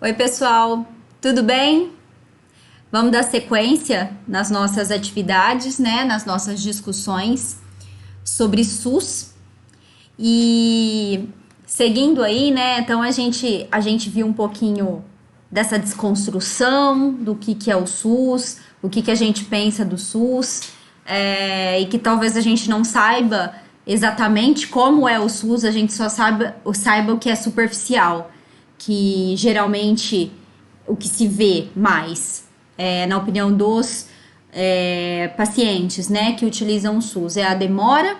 Oi, pessoal, tudo bem? Vamos dar sequência nas nossas atividades, né? Nas nossas discussões sobre SUS. E seguindo aí, né? Então a gente viu um pouquinho dessa desconstrução do que é o SUS, o que a gente pensa do SUS, e que talvez a gente não saiba exatamente como é o SUS, a gente só saiba o que é superficial, que geralmente o que se vê mais, na opinião dos pacientes, né, que utilizam o SUS, é a demora,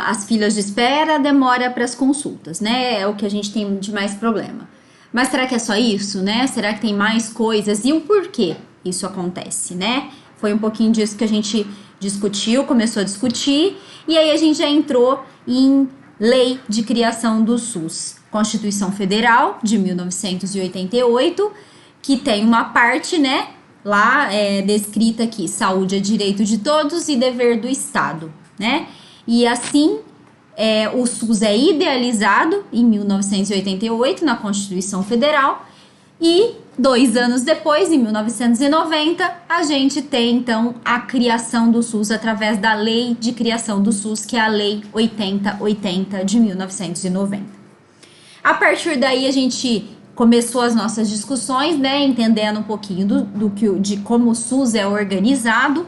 as filas de espera, demora para as consultas, né, é o que a gente tem de mais problema. Mas será que é só isso, né? Será que tem mais coisas? E o porquê isso acontece, né? Foi um pouquinho disso que a gente começou a discutir, e aí a gente já entrou em Lei de Criação do SUS, Constituição Federal de 1988, que tem uma parte, né, lá descrita aqui, saúde é direito de todos e dever do Estado, né? E assim, o SUS é idealizado em 1988 na Constituição Federal, e 2 anos depois, em 1990, a gente tem então a criação do SUS através da Lei de Criação do SUS, que é a Lei 8080 de 1990. A partir daí a gente começou as nossas discussões, né, entendendo um pouquinho de como o SUS é organizado,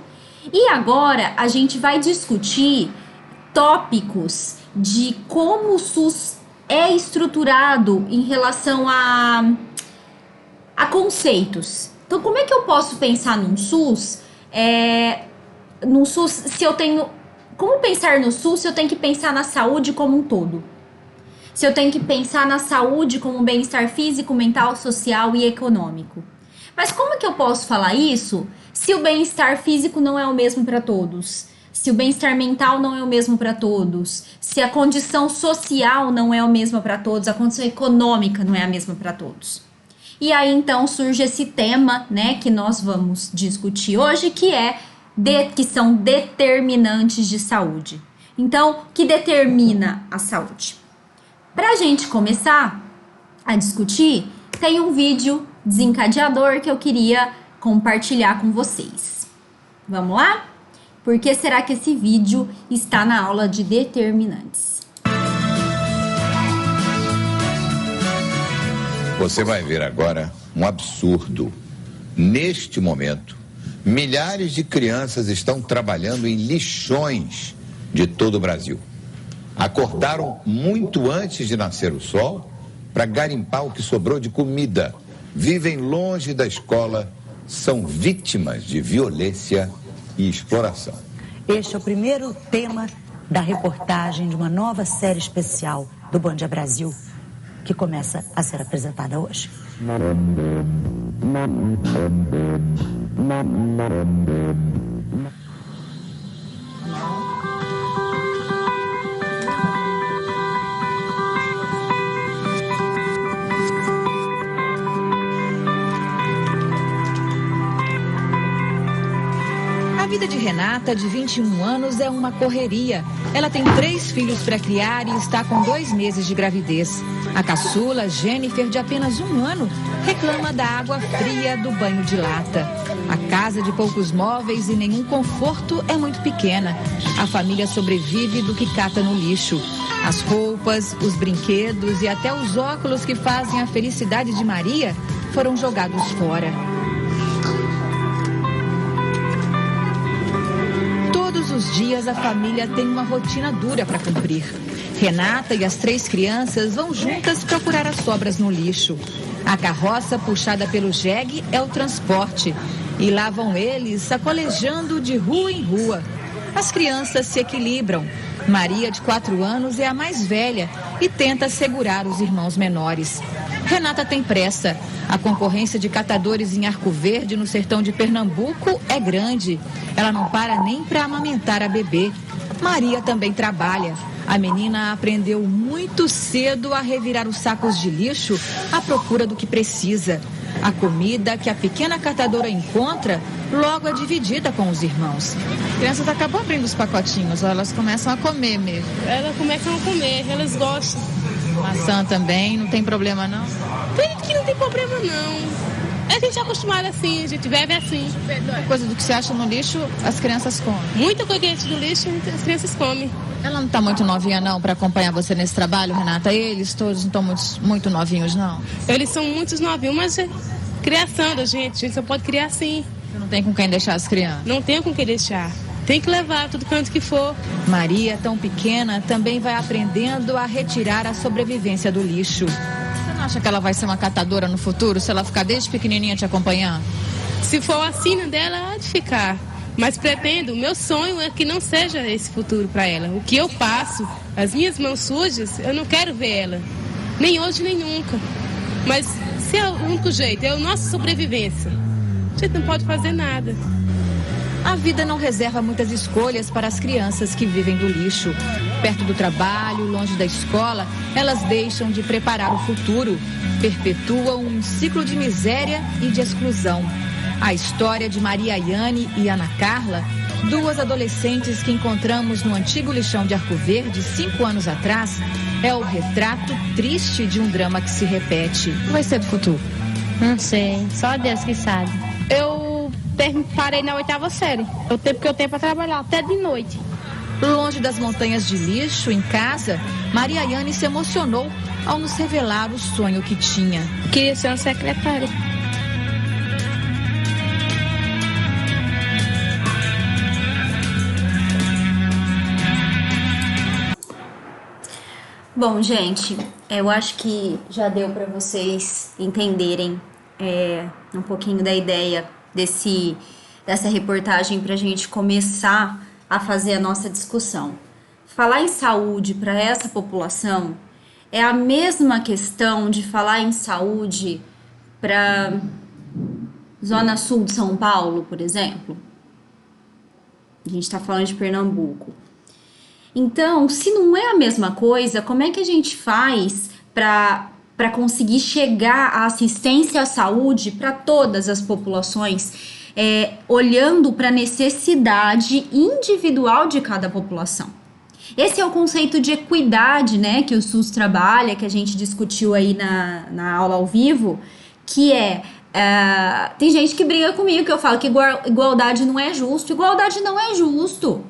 e agora a gente vai discutir tópicos de como o SUS é estruturado em relação a conceitos. Então, como é que eu posso pensar num SUS? Como pensar no SUS se eu tenho que pensar na saúde como um todo? Se eu tenho que pensar na saúde como um bem-estar físico, mental, social e econômico? Mas como que eu posso falar isso se o bem-estar físico não é o mesmo para todos? Se o bem-estar mental não é o mesmo para todos? Se a condição social não é a mesma para todos? A condição econômica não é a mesma para todos? E aí, então, surge esse tema, né, que nós vamos discutir hoje, que são determinantes de saúde. Então, o que determina a saúde? Para a gente começar a discutir, tem um vídeo desencadeador que eu queria compartilhar com vocês. Vamos lá? Por que será que esse vídeo está na aula de determinantes? Você vai ver agora um absurdo. Neste momento, milhares de crianças estão trabalhando em lixões de todo o Brasil. Acordaram muito antes de nascer o sol para garimpar o que sobrou de comida. Vivem longe da escola, são vítimas de violência e exploração. Este é o primeiro tema da reportagem de uma nova série especial do Bom Dia Brasil, que começa a ser apresentada hoje. A vida de Renata, de 21 anos, é uma correria. Ela tem 3 filhos para criar e está com 2 meses de gravidez. A caçula, Jennifer, de apenas 1 ano, reclama da água fria do banho de lata. A casa de poucos móveis e nenhum conforto é muito pequena. A família sobrevive do que cata no lixo. As roupas, os brinquedos e até os óculos que fazem a felicidade de Maria foram jogados fora. Todos os dias a família tem uma rotina dura para cumprir. Renata e as 3 crianças vão juntas procurar as sobras no lixo. A carroça puxada pelo jegue é o transporte. E lá vão eles sacolejando de rua em rua. As crianças se equilibram. Maria, de 4 anos, é a mais velha e tenta segurar os irmãos menores. Renata tem pressa. A concorrência de catadores em Arco Verde, no sertão de Pernambuco, é grande. Ela não para nem para amamentar a bebê. Maria também trabalha. A menina aprendeu muito cedo a revirar os sacos de lixo à procura do que precisa. A comida que a pequena catadora encontra logo é dividida com os irmãos. As crianças acabam abrindo os pacotinhos, elas começam a comer mesmo. Elas começam a comer, elas gostam. Maçã também, não tem problema não? Acredito que não tem problema, não. A gente é acostumado assim, a gente vive assim. Coisa do que você acha no lixo, as crianças comem. Muita coisa que a gente do lixo, as crianças comem. Ela não tá muito novinha, não, para acompanhar você nesse trabalho, Renata? Eles todos não estão muito novinhos, não? Eles são muitos novinhos, mas é criação da gente. A gente só pode criar assim. Você não tem com quem deixar as crianças? Não tem com quem deixar. Tem que levar tudo canto que for. Maria, tão pequena, também vai aprendendo a retirar a sobrevivência do lixo. Você não acha que ela vai ser uma catadora no futuro, se ela ficar desde pequenininha te acompanhando? Se for a sina dela, há de ficar. Mas pretendo, o meu sonho é que não seja esse futuro para ela. O que eu passo, as minhas mãos sujas, eu não quero ver ela. Nem hoje, nem nunca. Mas se é o único jeito, é a nossa sobrevivência. A gente não pode fazer nada. A vida não reserva muitas escolhas para as crianças que vivem do lixo. Perto do trabalho, longe da escola, elas deixam de preparar o futuro. Perpetuam um ciclo de miséria e de exclusão. A história de Maria Yane e Ana Carla, duas adolescentes que encontramos no antigo lixão de Arco Verde 5 anos atrás, é o retrato triste de um drama que se repete. O que vai ser do futuro? Não sei, só Deus que sabe. Eu parei na 8ª série. O tempo que eu tenho para trabalhar, até de noite. Longe das montanhas de lixo, em casa, Maria Yane se emocionou ao nos revelar o sonho que tinha. Queria ser uma secretária. Bom, gente, eu acho que já deu para vocês entenderem um pouquinho da ideia dessa reportagem para a gente começar a fazer a nossa discussão. Falar em saúde para essa população é a mesma questão de falar em saúde para Zona Sul de São Paulo, por exemplo. A gente está falando de Pernambuco. Então, se não é a mesma coisa, como é que a gente faz para conseguir chegar à assistência à saúde para todas as populações, olhando para a necessidade individual de cada população? Esse é o conceito de equidade, né, que o SUS trabalha, que a gente discutiu aí na aula ao vivo, que tem gente que briga comigo, que eu falo que igualdade não é justo. Igualdade não é justo.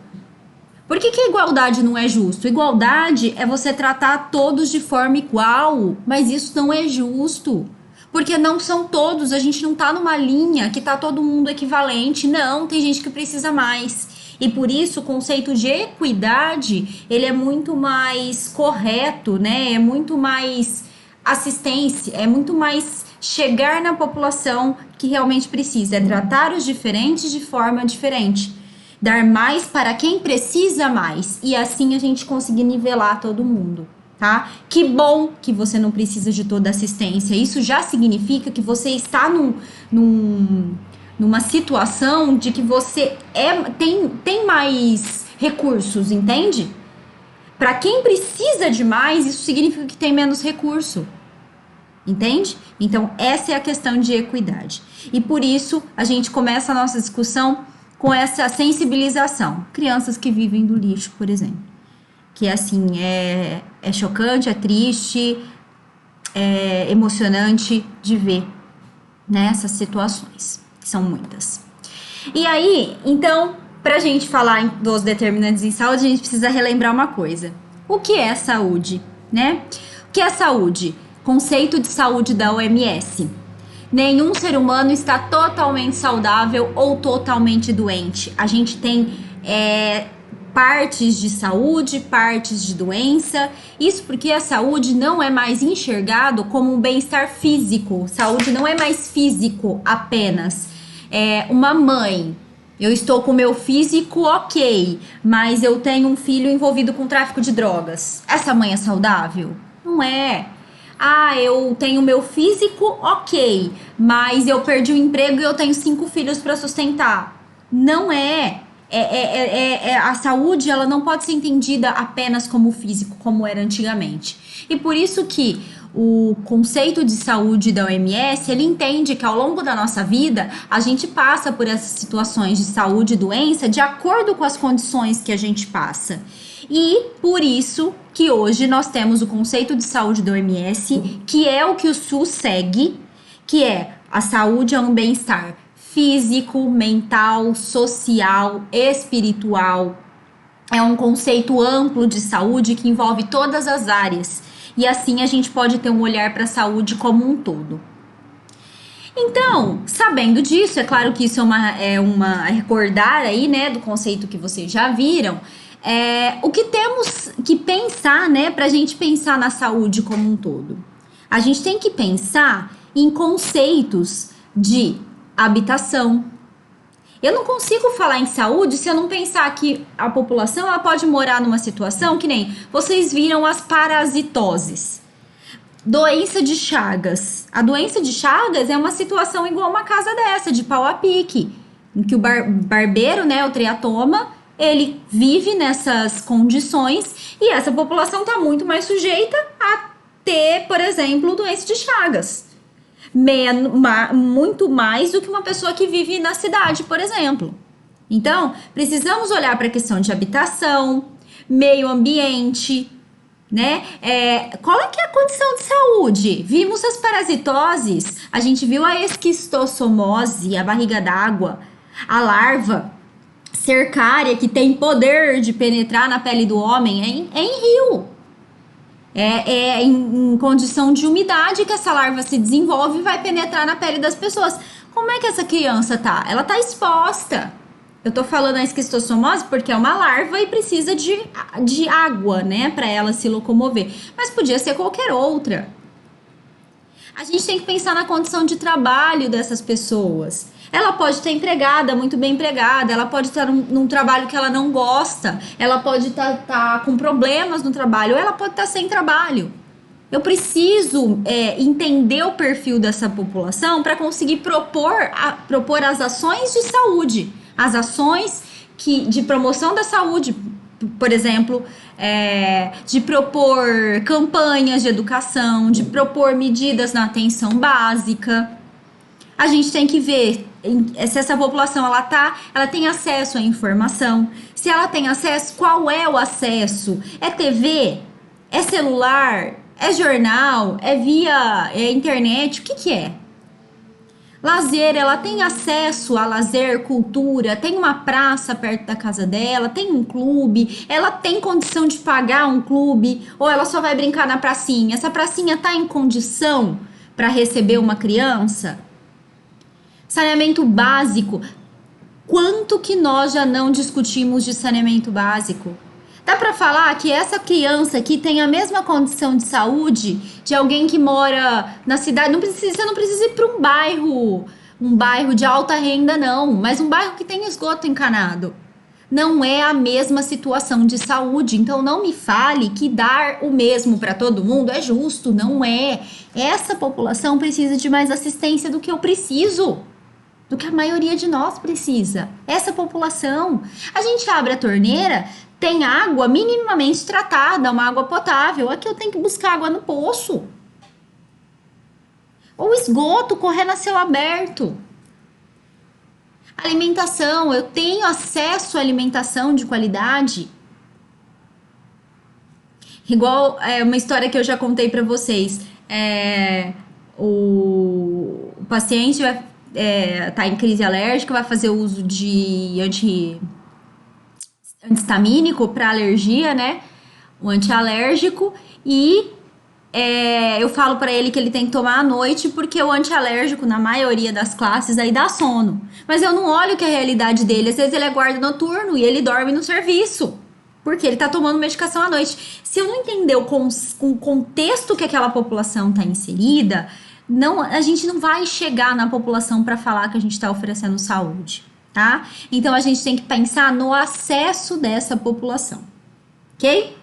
Por que igualdade não é justo? Igualdade é você tratar todos de forma igual, mas isso não é justo. Porque não são todos, a gente não tá numa linha que tá todo mundo equivalente. Não, tem gente que precisa mais. E por isso o conceito de equidade, ele é muito mais correto, né? É muito mais assistência, é muito mais chegar na população que realmente precisa. É tratar os diferentes de forma diferente. Dar mais para quem precisa mais. E assim a gente conseguir nivelar todo mundo, tá? Que bom que você não precisa de toda assistência. Isso já significa que você está numa situação de que você tem mais recursos, entende? Para quem precisa de mais, isso significa que tem menos recurso. Entende? Então, essa é a questão de equidade. E por isso, a gente começa a nossa discussão com essa sensibilização. Crianças que vivem do lixo, por exemplo. Que, assim, é chocante, é triste, é emocionante de ver, né, essas situações, que são muitas. E aí, então, pra gente falar dos determinantes em saúde, a gente precisa relembrar uma coisa. O que é saúde, né? O que é saúde? Conceito de saúde da OMS. Nenhum ser humano está totalmente saudável ou totalmente doente. A gente tem partes de saúde, partes de doença. Isso porque a saúde não é mais enxergado como um bem-estar físico. Saúde não é mais físico apenas. Uma mãe, eu estou com o meu físico ok, mas eu tenho um filho envolvido com tráfico de drogas. Essa mãe é saudável? Não é. Eu tenho meu físico ok, mas eu perdi o emprego e eu tenho 5 filhos para sustentar. Não é. A saúde, ela não pode ser entendida apenas como físico, como era antigamente. E por isso que o conceito de saúde da OMS, ele entende que ao longo da nossa vida, a gente passa por essas situações de saúde e doença de acordo com as condições que a gente passa. E por isso que hoje nós temos o conceito de saúde da OMS, que é o que o SUS segue, que é a saúde é um bem-estar físico, mental, social, espiritual. É um conceito amplo de saúde que envolve todas as áreas. E assim a gente pode ter um olhar para a saúde como um todo. Então, sabendo disso, é claro que isso é uma recordar aí, né, do conceito que vocês já viram. O que temos que pensar, né, para a gente pensar na saúde como um todo? A gente tem que pensar em conceitos de habitação. Eu não consigo falar em saúde se eu não pensar que a população ela pode morar numa situação que nem vocês viram as parasitoses. Doença de Chagas. A doença de Chagas é uma situação igual uma casa dessa, de pau a pique, em que o barbeiro, né, o triatoma, ele vive nessas condições e essa população está muito mais sujeita a ter, por exemplo, doença de Chagas. Muito mais do que uma pessoa que vive na cidade, por exemplo. Então, precisamos olhar para a questão de habitação, meio ambiente, né? Qual é que é a condição de saúde? Vimos as parasitoses, a gente viu a esquistossomose, a barriga d'água, a larva cercária que tem poder de penetrar na pele do homem em rio. Em condição de umidade que essa larva se desenvolve e vai penetrar na pele das pessoas. Como é que essa criança tá? Ela tá exposta. Eu tô falando a esquistossomose porque é uma larva e precisa de água, né, para ela se locomover. Mas podia ser qualquer outra. A gente tem que pensar na condição de trabalho dessas pessoas. Ela pode estar empregada, muito bem empregada, ela pode estar num trabalho que ela não gosta, ela pode estar com problemas no trabalho, ou ela pode estar sem trabalho. Eu preciso entender o perfil dessa população para conseguir propor as ações de saúde, as ações de promoção da saúde, por exemplo, de propor campanhas de educação, de propor medidas na atenção básica. A gente tem que ver se essa população ela tem acesso à informação. Se ela tem acesso, qual é o acesso? É TV? É celular? É jornal? É via internet? O que é? Lazer, ela tem acesso a lazer, cultura, tem uma praça perto da casa dela, tem um clube, ela tem condição de pagar um clube, ou ela só vai brincar na pracinha? Essa pracinha tá em condição para receber uma criança? Saneamento básico. Quanto que nós já não discutimos de saneamento básico? Dá para falar que essa criança aqui tem a mesma condição de saúde de alguém que mora na cidade? Você não precisa ir para um bairro de alta renda, não, mas um bairro que tem esgoto encanado. Não é a mesma situação de saúde, então não me fale que dar o mesmo para todo mundo é justo, não é. Essa população precisa de mais assistência do que eu preciso. Do que a maioria de nós precisa. Essa população. A gente abre a torneira, tem água minimamente tratada, uma água potável. Aqui eu tenho que buscar água no poço. Ou esgoto correndo a céu aberto. Alimentação, eu tenho acesso à alimentação de qualidade. Igual uma história que eu já contei para vocês. O paciente vai tá em crise alérgica, vai fazer uso de antihistamínico para alergia, né? O antialérgico. E eu falo para ele que ele tem que tomar à noite, porque o antialérgico, na maioria das classes, aí dá sono. Mas eu não olho que é a realidade dele. Às vezes ele é guarda noturno e ele dorme no serviço, porque ele tá tomando medicação à noite. Se eu não entender o contexto que aquela população tá inserida, a gente não vai chegar na população para falar que a gente está oferecendo saúde, tá? Então, a gente tem que pensar no acesso dessa população, ok?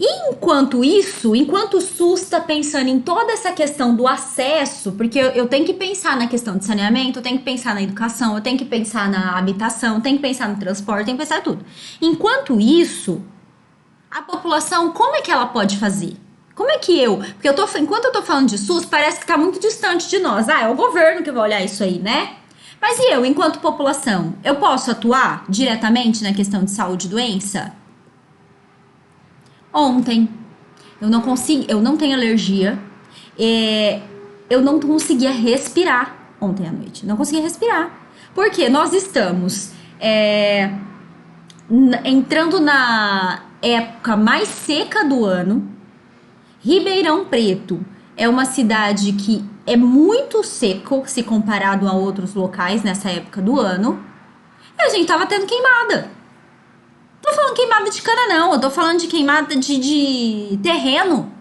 E enquanto o SUS está pensando em toda essa questão do acesso, porque eu tenho que pensar na questão de saneamento, eu tenho que pensar na educação, eu tenho que pensar na habitação, eu tenho que pensar no transporte, eu tenho que pensar em tudo. Enquanto isso, a população, como é que ela pode fazer? Como é que porque enquanto eu tô falando de SUS, parece que tá muito distante de nós. É o governo que vai olhar isso aí, né? Mas e eu, enquanto população, eu posso atuar diretamente na questão de saúde e doença? Ontem, eu não tenho alergia, eu não conseguia respirar ontem à noite. Não conseguia respirar. Porque nós estamos entrando na época mais seca do ano. Ribeirão Preto é uma cidade que é muito seco se comparado a outros locais nessa época do ano. E a gente tava tendo queimada. Não tô falando queimada de cana, não. Eu tô falando de queimada de terreno.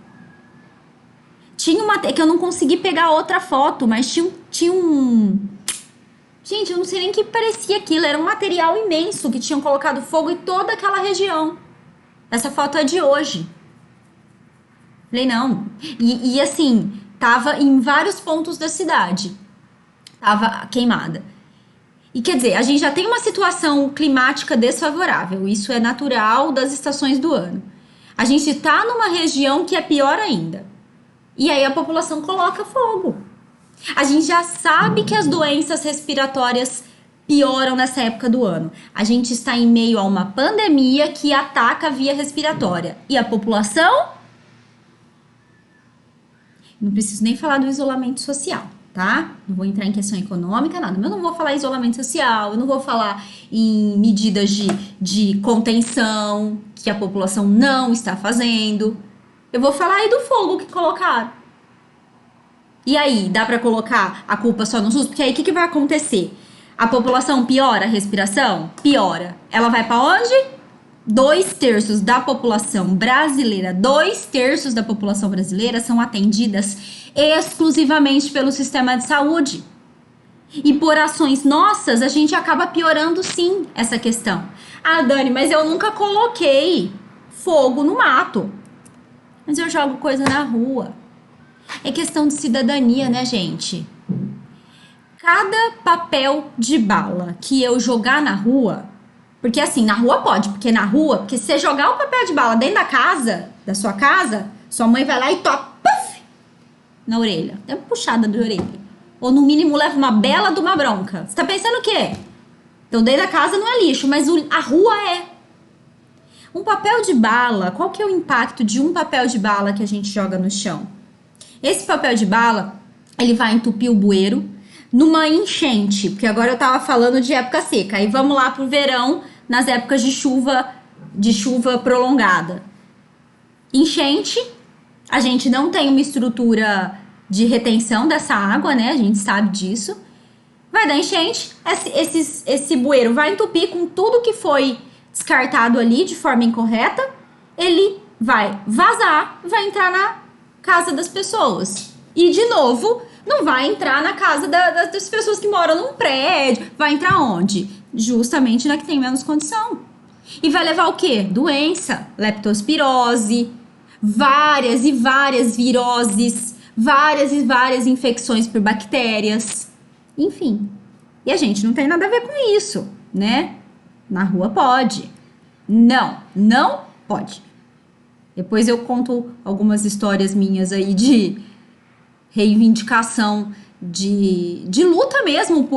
Tinha uma... que eu não consegui pegar outra foto, mas tinha um... Gente, eu não sei nem o que parecia aquilo. Era um material imenso que tinham colocado fogo em toda aquela região. Essa foto é de hoje. Falei, não. E assim, tava em vários pontos da cidade. Tava queimada. E quer dizer, a gente já tem uma situação climática desfavorável. Isso é natural das estações do ano. A gente tá numa região que é pior ainda. E aí a população coloca fogo. A gente já sabe que as doenças respiratórias pioram nessa época do ano. A gente está em meio a uma pandemia que ataca a via respiratória. E a população... Não preciso nem falar do isolamento social, tá? Não vou entrar em questão econômica, nada. Mas eu não vou falar em isolamento social, eu não vou falar em medidas de contenção que a população não está fazendo. Eu vou falar aí do fogo que colocaram. E aí, dá pra colocar a culpa só no SUS? Porque aí o que vai acontecer? A população piora a respiração? Piora. Ela vai pra onde? 2/3 da população brasileira, 2/3 da população brasileira são atendidas exclusivamente pelo sistema de saúde. E por ações nossas, a gente acaba piorando sim essa questão. Ah, Dani, mas eu nunca coloquei fogo no mato. Mas eu jogo coisa na rua. É questão de cidadania, né, gente? Cada papel de bala que eu jogar na rua... Porque assim, na rua pode, porque se você jogar o papel de bala dentro da sua casa, sua mãe vai lá e toca, puff, na orelha. Até puxada de orelha. Ou no mínimo leva uma bela de uma bronca. Você tá pensando o quê? Então dentro da casa não é lixo, mas a rua é. Um papel de bala, qual que é o impacto de um papel de bala que a gente joga no chão? Esse papel de bala, ele vai entupir o bueiro, numa enchente, porque agora eu tava falando de época seca, aí vamos lá pro verão, nas épocas de chuva prolongada. Enchente, a gente não tem uma estrutura de retenção dessa água, né, a gente sabe disso. Vai dar enchente, esse bueiro vai entupir com tudo que foi descartado ali de forma incorreta, ele vai vazar, vai entrar na casa das pessoas. E, de novo, não vai entrar na casa das pessoas que moram num prédio. Vai entrar onde? Justamente na que tem menos condição. E vai levar o quê? Doença, leptospirose, várias e várias viroses, várias e várias infecções por bactérias. Enfim. E a gente não tem nada a ver com isso, né? Na rua pode. Não pode. Depois eu conto algumas histórias minhas aí de reivindicação de luta mesmo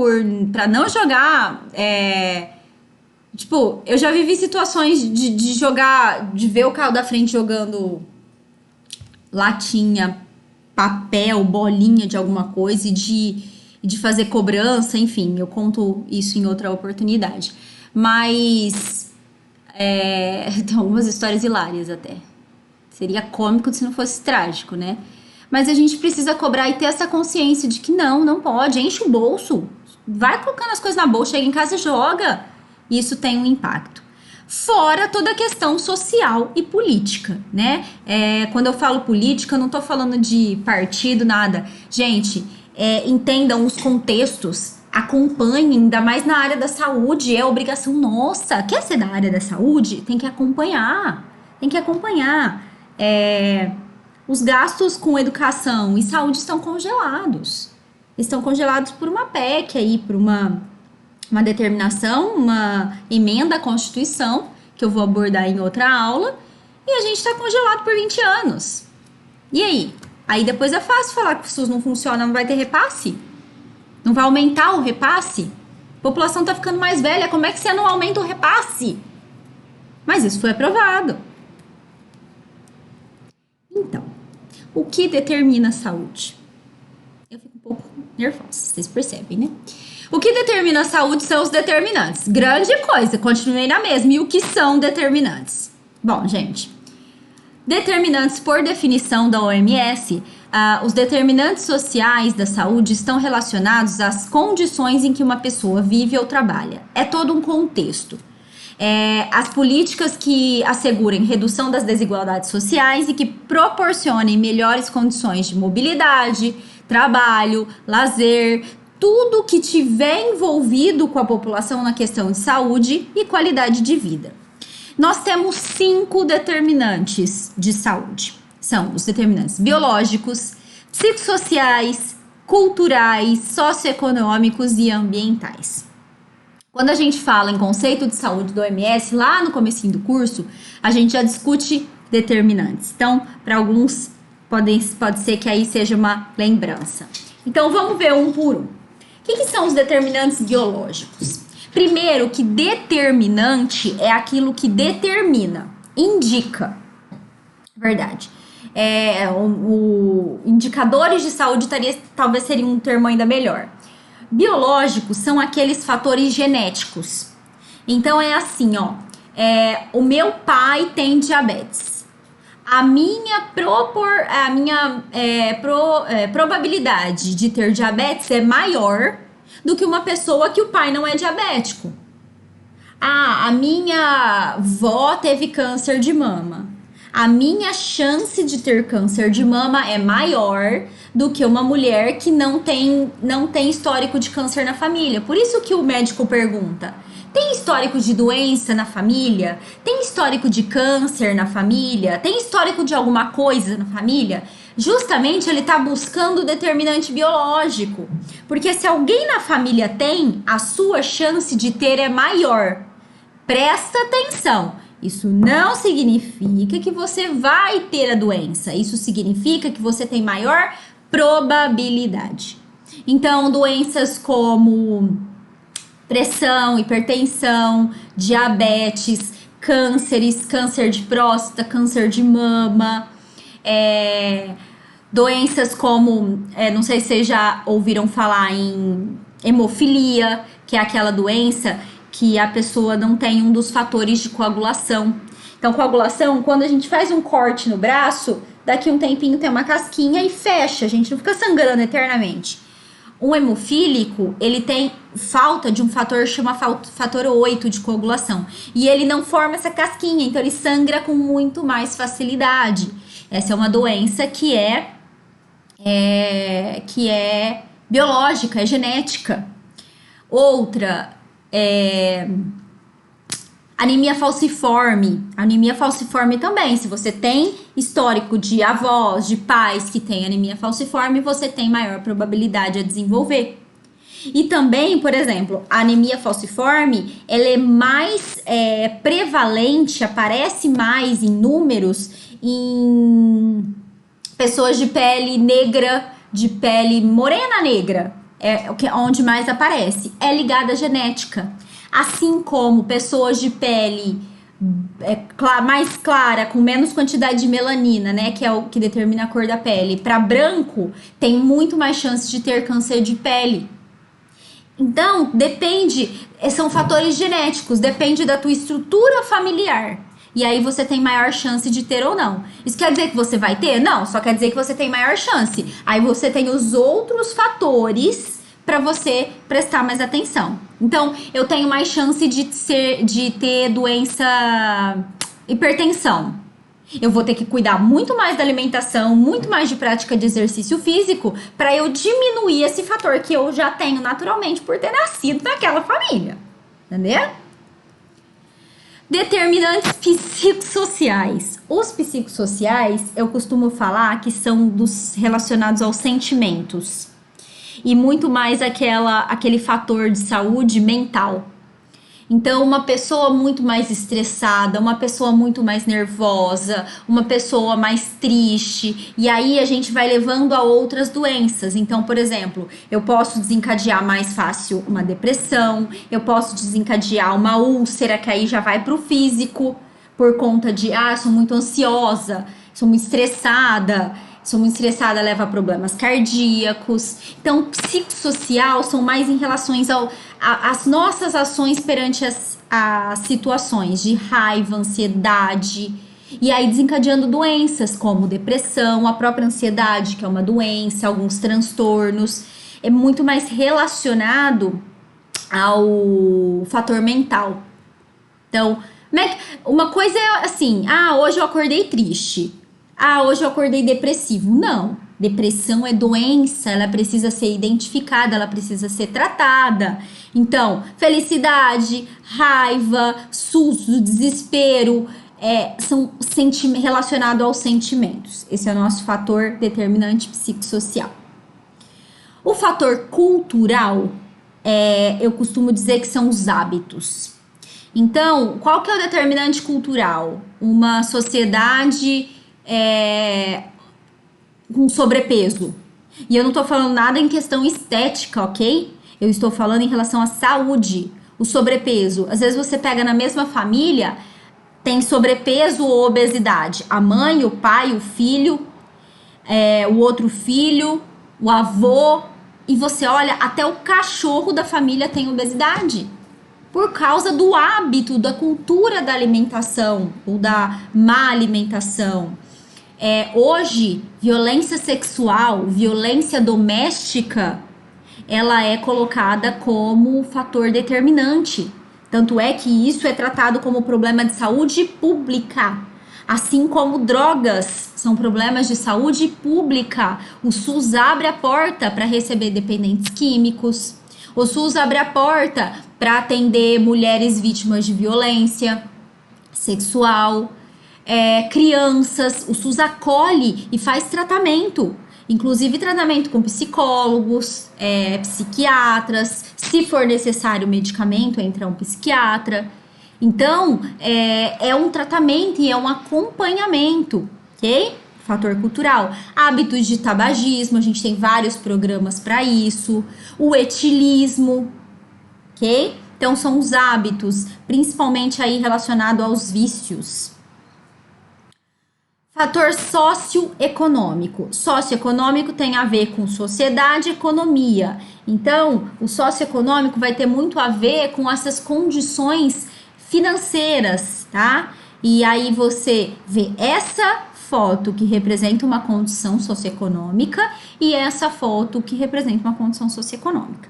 pra não jogar. Tipo, eu já vivi situações de jogar, de ver o carro da frente jogando latinha, papel, bolinha de alguma coisa e de fazer cobrança, enfim, eu conto isso em outra oportunidade. Mas tem algumas histórias hilárias até. Seria cômico se não fosse trágico, né? Mas a gente precisa cobrar e ter essa consciência de que não pode. Enche o bolso. Vai colocando as coisas na bolsa, chega em casa e joga. Isso tem um impacto. Fora toda a questão social e política, né? Quando eu falo política, eu não tô falando de partido, nada. Gente, entendam os contextos, acompanhem, ainda mais na área da saúde. É obrigação nossa. Quer ser da área da saúde? Tem que acompanhar. Os gastos com educação e saúde estão congelados. Estão congelados por uma PEC aí, por uma determinação, uma emenda à Constituição, que eu vou abordar em outra aula, e a gente está congelado por 20 anos. E aí? Aí depois é fácil falar que o SUS não funciona, não vai ter repasse? Não vai aumentar o repasse? A população está ficando mais velha, como é que você não aumenta o repasse? Mas isso foi aprovado. O que determina a saúde? Eu fico um pouco nervosa, vocês percebem, né? O que determina a saúde são os determinantes. Grande coisa, continuei na mesma. E o que são determinantes? Bom, gente, determinantes, por definição da OMS, os determinantes sociais da saúde estão relacionados às condições em que uma pessoa vive ou trabalha. É todo um contexto. As políticas que assegurem redução das desigualdades sociais e que proporcionem melhores condições de mobilidade, trabalho, lazer, tudo que tiver envolvido com a população na questão de saúde e qualidade de vida. Nós temos 5 determinantes de saúde. São os determinantes biológicos, psicossociais, culturais, socioeconômicos e ambientais. Quando a gente fala em conceito de saúde do OMS, lá no comecinho do curso, a gente já discute determinantes. Então, para alguns, pode ser que aí seja uma lembrança. Então, vamos ver um por um. O que são os determinantes biológicos? Primeiro, que determinante é aquilo que determina, indica. Verdade. Indicadores de saúde talvez seria um termo ainda melhor. Biológicos são aqueles fatores genéticos. Então, é assim, ó. O meu pai tem diabetes. A minha probabilidade de ter diabetes é maior do que uma pessoa que o pai não é diabético. A minha avó teve câncer de mama. A minha chance de ter câncer de mama é maior do que uma mulher que não tem histórico de câncer na família. Por isso que o médico pergunta: tem histórico de doença na família? Tem histórico de câncer na família? Tem histórico de alguma coisa na família? Justamente ele está buscando o determinante biológico. Porque se alguém na família tem, a sua chance de ter é maior. Presta atenção. Isso não significa que você vai ter a doença. Isso significa que você tem maior probabilidade. Então, doenças como pressão, hipertensão, diabetes, cânceres, câncer de próstata, câncer de mama, doenças como, não sei se vocês já ouviram falar em hemofilia, que é aquela doença que a pessoa não tem um dos fatores de coagulação. Então, coagulação, quando a gente faz um corte no braço, daqui um tempinho tem uma casquinha e fecha, a gente não fica sangrando eternamente. Um hemofílico, ele tem falta de um fator que chama fator 8 de coagulação. E ele não forma essa casquinha, então ele sangra com muito mais facilidade. Essa é uma doença que é biológica, é genética. Outra, anemia falciforme. Anemia falciforme também. Se você tem histórico de avós, de pais que têm anemia falciforme, você tem maior probabilidade a desenvolver. E também, por exemplo, a anemia falciforme, ela é mais prevalente, aparece mais em números em pessoas de pele negra, de pele morena negra. Onde mais aparece. É ligada à genética. Assim como pessoas de pele mais clara, com menos quantidade de melanina, né, que é o que determina a cor da pele, para branco, tem muito mais chance de ter câncer de pele. Então, são fatores genéticos, depende da tua estrutura familiar. E aí você tem maior chance de ter ou não. Isso quer dizer que você vai ter? Não, só quer dizer que você tem maior chance. Aí você tem os outros fatores para você prestar mais atenção. Então, eu tenho mais chance de ter doença, hipertensão. Eu vou ter que cuidar muito mais da alimentação, muito mais de prática de exercício físico para eu diminuir esse fator que eu já tenho naturalmente por ter nascido naquela família. Entendeu? Determinantes psicossociais. Os psicossociais, eu costumo falar que são relacionados aos sentimentos. E muito mais aquele fator de saúde mental. Então, uma pessoa muito mais estressada, uma pessoa muito mais nervosa, uma pessoa mais triste, e aí a gente vai levando a outras doenças. Então, por exemplo, eu posso desencadear mais fácil uma depressão, eu posso desencadear uma úlcera, que aí já vai pro físico, por conta de, sou muito ansiosa, sou muito estressada, Sou muito estressada, leva a problemas cardíacos. Então, psicossocial são mais em relação às nossas ações perante as situações de raiva, ansiedade. E aí desencadeando doenças como depressão, a própria ansiedade, que é uma doença, alguns transtornos. É muito mais relacionado ao fator mental. Então, uma coisa é assim, hoje eu acordei triste. Hoje eu acordei depressivo. Não, depressão é doença, ela precisa ser identificada, ela precisa ser tratada. Então, felicidade, raiva, susto, desespero, são relacionados aos sentimentos. Esse é o nosso fator determinante psicossocial. O fator cultural, eu costumo dizer que são os hábitos. Então, qual que é o determinante cultural? Uma sociedade com sobrepeso. E eu não tô falando nada em questão estética, ok? Eu estou falando em relação à saúde. O sobrepeso. Às vezes você pega na mesma família, tem sobrepeso ou obesidade. A mãe, o pai, o filho, o outro filho, o avô. E você olha, até o cachorro da família tem obesidade. Por causa do hábito, da cultura da alimentação ou da má alimentação. Hoje, violência sexual, violência doméstica, ela é colocada como fator determinante. Tanto é que isso é tratado como problema de saúde pública. Assim como drogas são problemas de saúde pública. O SUS abre a porta para receber dependentes químicos. O SUS abre a porta para atender mulheres vítimas de violência sexual, crianças. O SUS acolhe e faz tratamento, inclusive tratamento com psicólogos, psiquiatras. Se for necessário medicamento, entra um psiquiatra. Então, é um tratamento e é um acompanhamento, ok? Fator cultural. Hábitos de tabagismo, a gente tem vários programas para isso. O etilismo, ok? Então, são os hábitos, principalmente aí relacionado aos vícios. Fator socioeconômico. Socioeconômico tem a ver com sociedade e economia. Então, o socioeconômico vai ter muito a ver com essas condições financeiras, tá? E aí você vê essa foto que representa uma condição socioeconômica e essa foto que representa uma condição socioeconômica.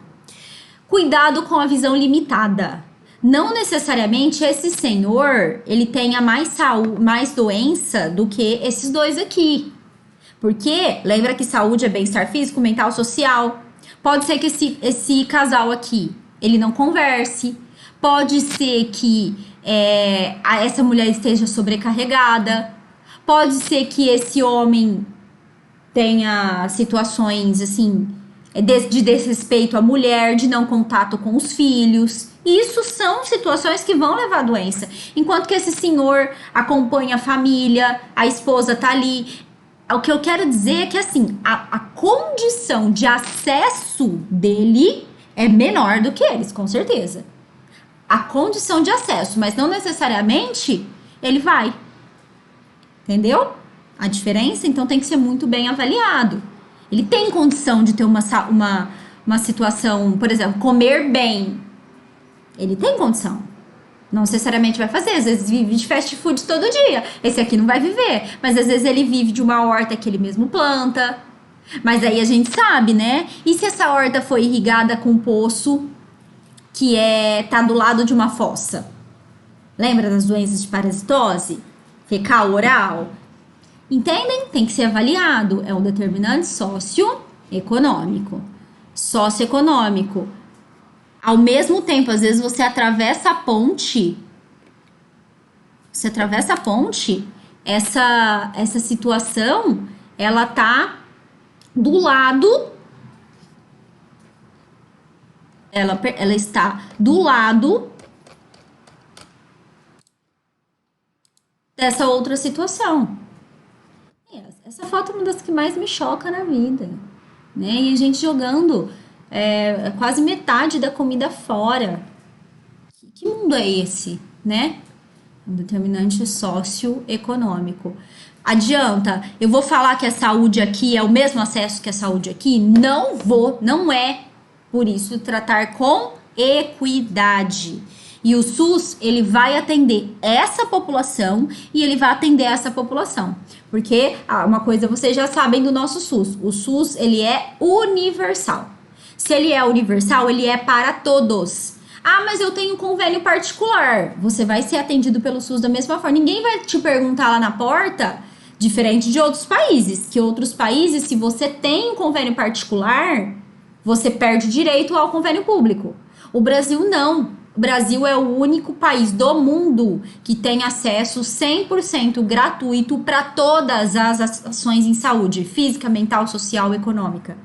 Cuidado com a visão limitada. Não necessariamente esse senhor, ele tenha mais doença do que esses dois aqui. Porque, lembra que saúde é bem-estar físico, mental, social. Pode ser que esse casal aqui, ele não converse. Pode ser que essa mulher esteja sobrecarregada. Pode ser que esse homem tenha situações, assim, de desrespeito à mulher, de não contato com os filhos. Isso são situações que vão levar à doença. Enquanto que esse senhor acompanha a família, a esposa tá ali. O que eu quero dizer é que, assim, a condição de acesso dele é menor do que eles, com certeza. A condição de acesso, mas não necessariamente ele vai. Entendeu? A diferença, então, tem que ser muito bem avaliado. Ele tem condição de ter uma situação, por exemplo, comer bem. Ele tem condição. Não necessariamente vai fazer. Às vezes vive de fast food todo dia. Esse aqui não vai viver. Mas às vezes ele vive de uma horta que ele mesmo planta. Mas aí a gente sabe, né? E se essa horta foi irrigada com um poço que tá do lado de uma fossa? Lembra das doenças de parasitose? Fecal, oral? Entendem? Tem que ser avaliado. É um determinante socioeconômico. Socioeconômico. Ao mesmo tempo, às vezes você atravessa a ponte. Essa situação, ela tá do lado. Ela está do lado dessa outra situação. Essa foto é uma das que mais me choca na vida, né? E a gente jogando quase metade da comida fora. Que mundo é esse, né? Um determinante socioeconômico. Adianta, eu vou falar que a saúde aqui é o mesmo acesso que a saúde aqui? Não vou, não é. Por isso, tratar com equidade. E o SUS, ele vai atender essa população e ele vai atender essa população. Porque, uma coisa vocês já sabem do nosso SUS. O SUS, ele é universal. Se ele é universal, ele é para todos. Ah, mas eu tenho convênio particular. Você vai ser atendido pelo SUS da mesma forma. Ninguém vai te perguntar lá na porta, diferente de outros países. Que outros países, se você tem um convênio particular, você perde direito ao convênio público. O Brasil não. O Brasil é o único país do mundo que tem acesso 100% gratuito para todas as ações em saúde, física, mental, social e econômica.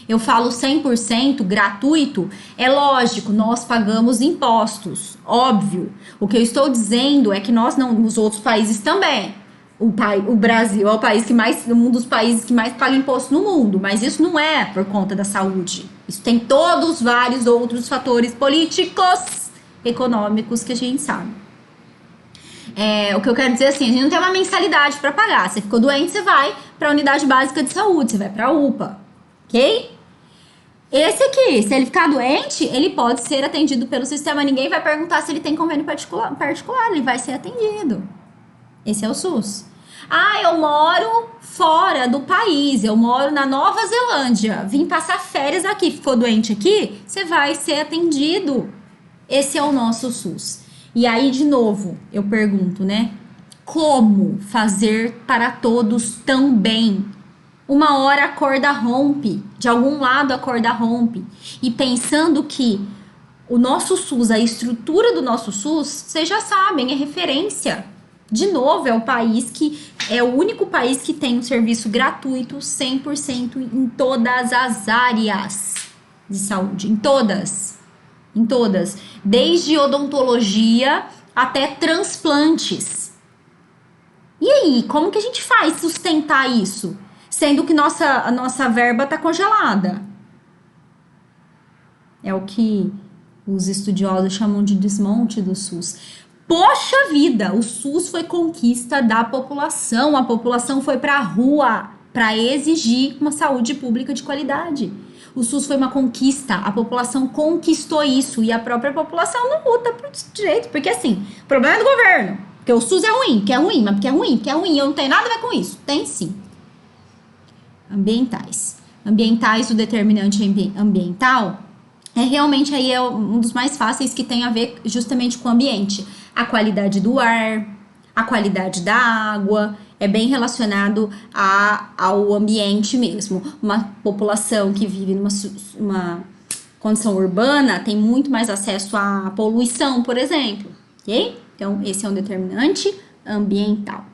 Eu falo 100% gratuito, é lógico, nós pagamos impostos, óbvio. O que eu estou dizendo é que nós não, os outros países também. O Brasil é o país que mais, um dos países que mais paga imposto no mundo, mas isso não é por conta da saúde. Isso tem todos vários outros fatores políticos, econômicos que a gente sabe. O que eu quero dizer é assim, a gente não tem uma mensalidade para pagar. Você ficou doente, você vai para a unidade básica de saúde, você vai para a UPA, ok? Esse aqui, se ele ficar doente, ele pode ser atendido pelo sistema. Ninguém vai perguntar se ele tem convênio particular, ele vai ser atendido. Esse é o SUS. Ah, eu moro fora do país, eu moro na Nova Zelândia, vim passar férias aqui, ficou doente aqui, você vai ser atendido. Esse é o nosso SUS. E aí, de novo, eu pergunto, né? Como fazer para todos tão bem? Uma hora a corda rompe, de algum lado a corda rompe. E pensando que o nosso SUS, a estrutura do nosso SUS, vocês já sabem, é referência. De novo, é o único país que tem um serviço gratuito 100% em todas as áreas de saúde, em todas, desde odontologia até transplantes. E aí, como que a gente faz sustentar isso? Sendo que a nossa verba está congelada. É o que os estudiosos chamam de desmonte do SUS. Poxa vida, o SUS foi conquista da população. A população foi para a rua para exigir uma saúde pública de qualidade. O SUS foi uma conquista, a população conquistou isso e a própria população não luta por direito. Porque assim, o problema é do governo. Porque o SUS é ruim, porque é ruim, mas porque é ruim. Eu não tenho nada a ver com isso. Tem sim. Ambientais, o determinante ambiental realmente aí é um dos mais fáceis, que tem a ver justamente com o ambiente. A qualidade do ar, a qualidade da água, é bem relacionado ao ambiente mesmo. Uma população que vive numa condição urbana tem muito mais acesso à poluição, por exemplo, ok? Então, esse é um determinante ambiental.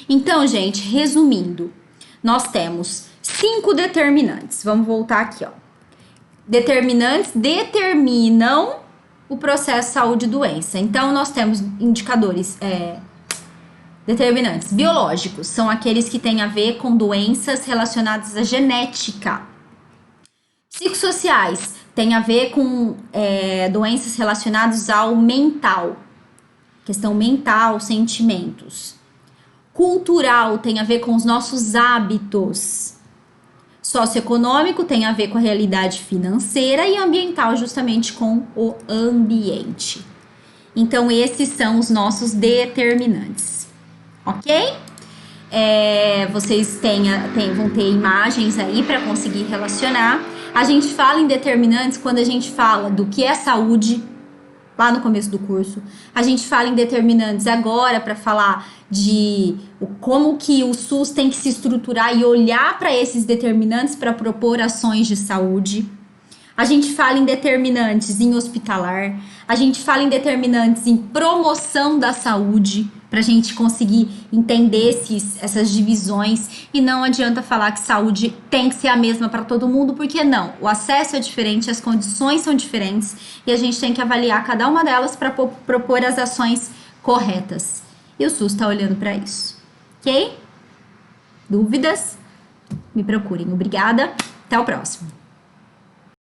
Então, gente, resumindo, nós temos 5 determinantes. Vamos voltar aqui, ó. Determinantes determinam o processo saúde e doença. Então, nós temos indicadores, determinantes biológicos, são aqueles que têm a ver com doenças relacionadas à genética. Psicossociais, tem a ver com doenças relacionadas ao mental, questão mental, sentimentos. Cultural, tem a ver com os nossos hábitos. Socioeconômico tem a ver com a realidade financeira e ambiental justamente com o ambiente. Então, esses são os nossos determinantes, ok? Vocês vão ter imagens aí para conseguir relacionar. A gente fala em determinantes quando a gente fala do que é saúde, lá no começo do curso. A gente fala em determinantes agora para falar de como que o SUS tem que se estruturar e olhar para esses determinantes para propor ações de saúde. A gente fala em determinantes em hospitalar. A gente fala em determinantes em promoção da saúde, para a gente conseguir entender essas divisões. E não adianta falar que saúde tem que ser a mesma para todo mundo, porque não. O acesso é diferente, as condições são diferentes e a gente tem que avaliar cada uma delas para propor as ações corretas. E o SUS está olhando para isso, ok? Dúvidas? Me procurem. Obrigada. Até o próximo.